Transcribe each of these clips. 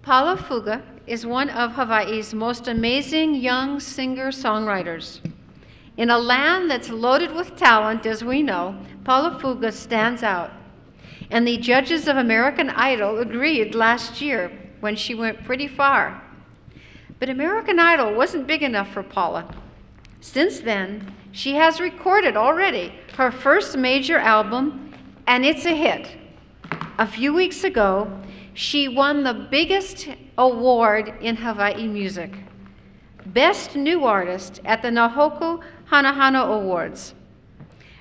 Paula Fuga is one of Hawaii's most amazing young singer-songwriters. In a land that's loaded with talent, as we know, Paula Fuga stands out. And the judges of American Idol agreed last year when she went pretty far. But American Idol wasn't big enough for Paula. Since then, she has recorded already her first major album, and it's a hit. A few weeks ago, she won the biggest award in Hawaii music, Best New Artist at the Nahoku Hanahana Awards.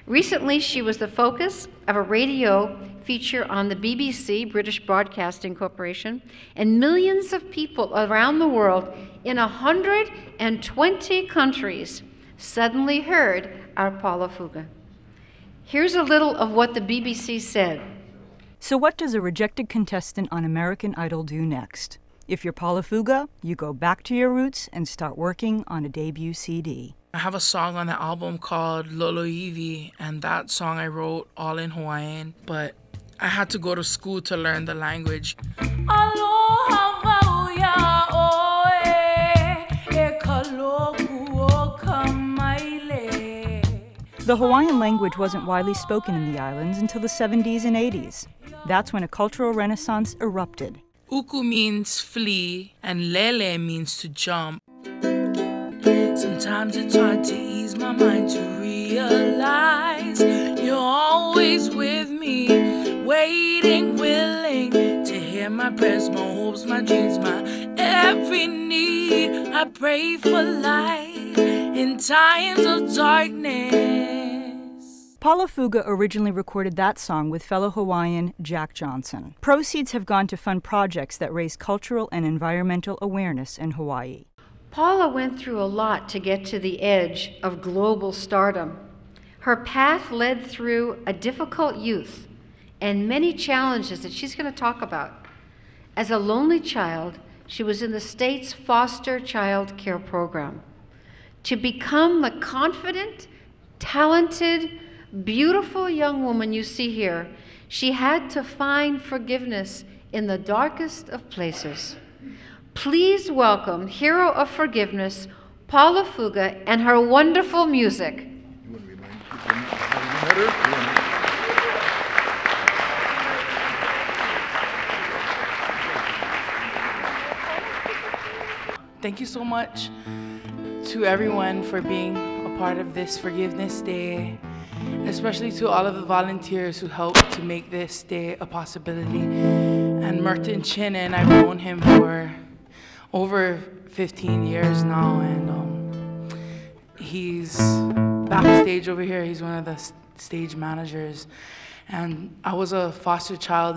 Recently, she was the focus of a radio feature on the BBC, British Broadcasting Corporation, and millions of people around the world in 120 countries suddenly heard our Paula Fuga. Here's a little of what the BBC said. So what does a rejected contestant on American Idol do next? If you're Paula Fuga, you go back to your roots and start working on a debut CD. I have a song on the album called Loloivi, and that song I wrote all in Hawaiian, but I had to go to school to learn the language. The Hawaiian language wasn't widely spoken in the islands until the 70s and 80s. That's when a cultural renaissance erupted. Uku means flee, and lele means to jump. Sometimes it's hard to ease my mind to realize you're always with me, waiting, willing to hear my prayers, my hopes, my dreams, my every need. I pray for light in times of darkness. Paula Fuga originally recorded that song with fellow Hawaiian Jack Johnson. Proceeds have gone to fund projects that raise cultural and environmental awareness in Hawaii. Paula went through a lot to get to the edge of global stardom. Her path led through a difficult youth and many challenges that she's going to talk about. As a lonely child, she was in the state's foster child care program. To become the confident, talented, beautiful young woman you see here, she had to find forgiveness in the darkest of places. Please welcome hero of forgiveness, Paula Fuga, and her wonderful music. Thank you so much to everyone for being a part of this Forgiveness Day, especially to all of the volunteers who helped to make this day a possibility. And Merton Chinen, I've known him for over 15 years now, and he's backstage over here. He's one of the stage managers. And I was a foster child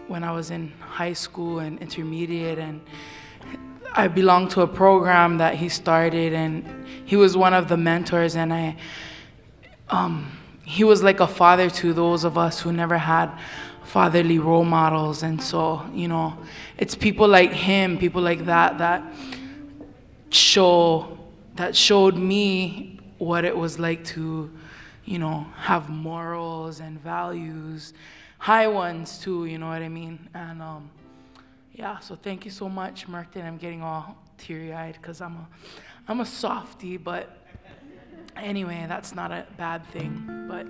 when I was in high school and intermediate, and I belonged to a program that he started, and he was one of the mentors, and he was like a father to those of us who never had fatherly role models. And so, you know, it's people like him, people like that showed me what it was like to, you know, have morals and values, high ones too, you know what I mean? And yeah, so thank you so much, Merton. I'm getting all teary-eyed because I'm a softie, but anyway, that's not a bad thing. But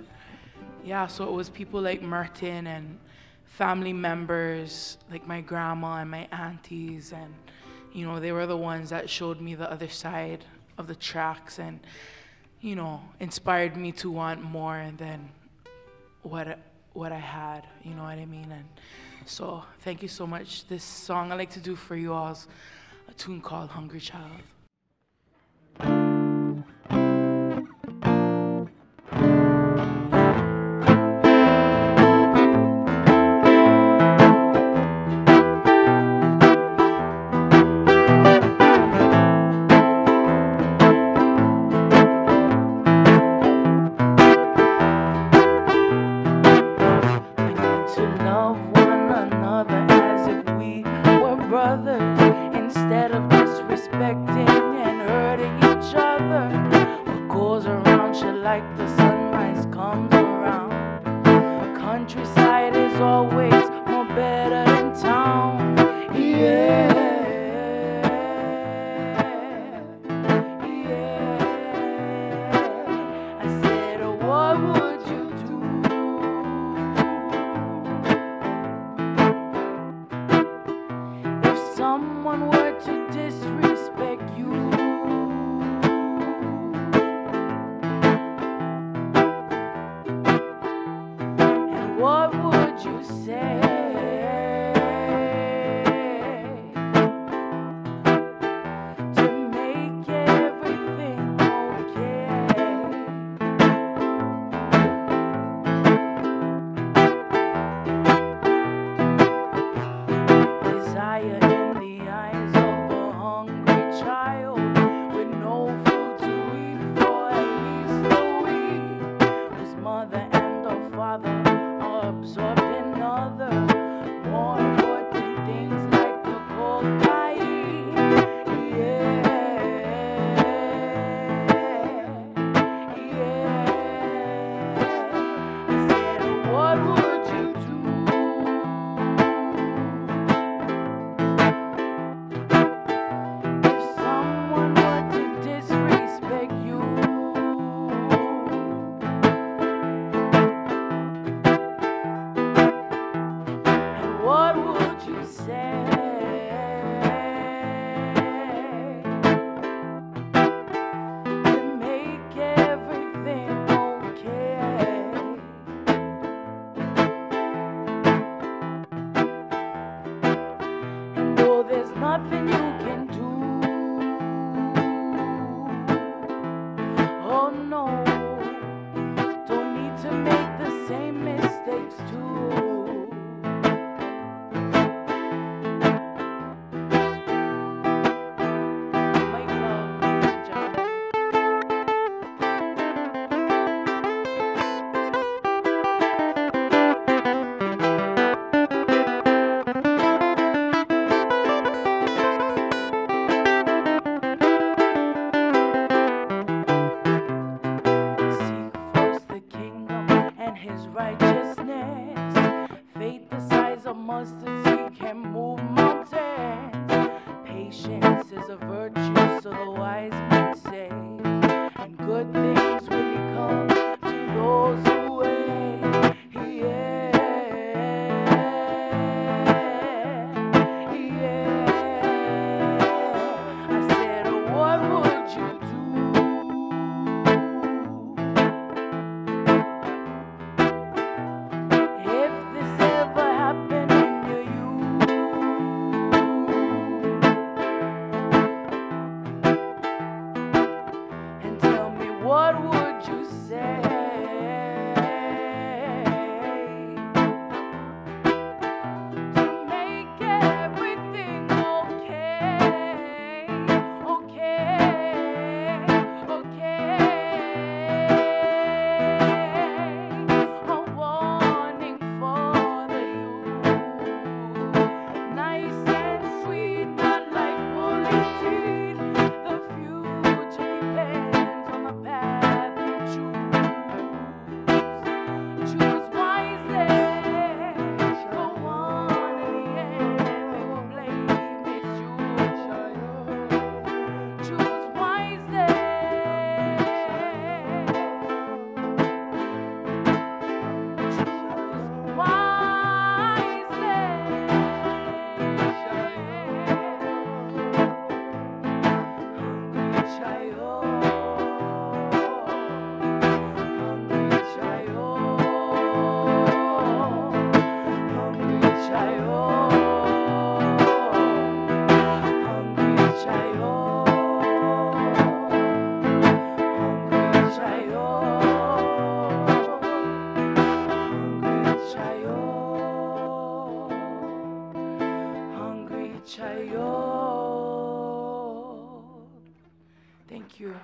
yeah, so it was people like Merton and family members like my grandma and my aunties, and you know, they were the ones that showed me the other side of the tracks and, you know, inspired me to want more than what I had, you know what I mean? And so thank you so much. This song I like to do for you all is a tune called Hungry Child. Brothers, instead of disrespecting would you say to make everything okay? And though there's nothing you can do, oh no, don't need to make the same mistakes too. Make love, ladies and gentlemen. Seek first the kingdom and his righteousness. Faith the size of mustard seed can move mountains. Patience is a virtue, so the wise men say. And good things really come to those who wait. Yeah, yeah. I said, what would you do if this ever happened in your youth? And tell me, what would you say to make everything okay? Okay, okay. A warning for the youth. Nice and sweet, not like pulling teeth. The future depends on the path you choose. Choose wisely. Go on in the end, they will blame it's you. Choose wisely. Choose Hungry child. Thank you.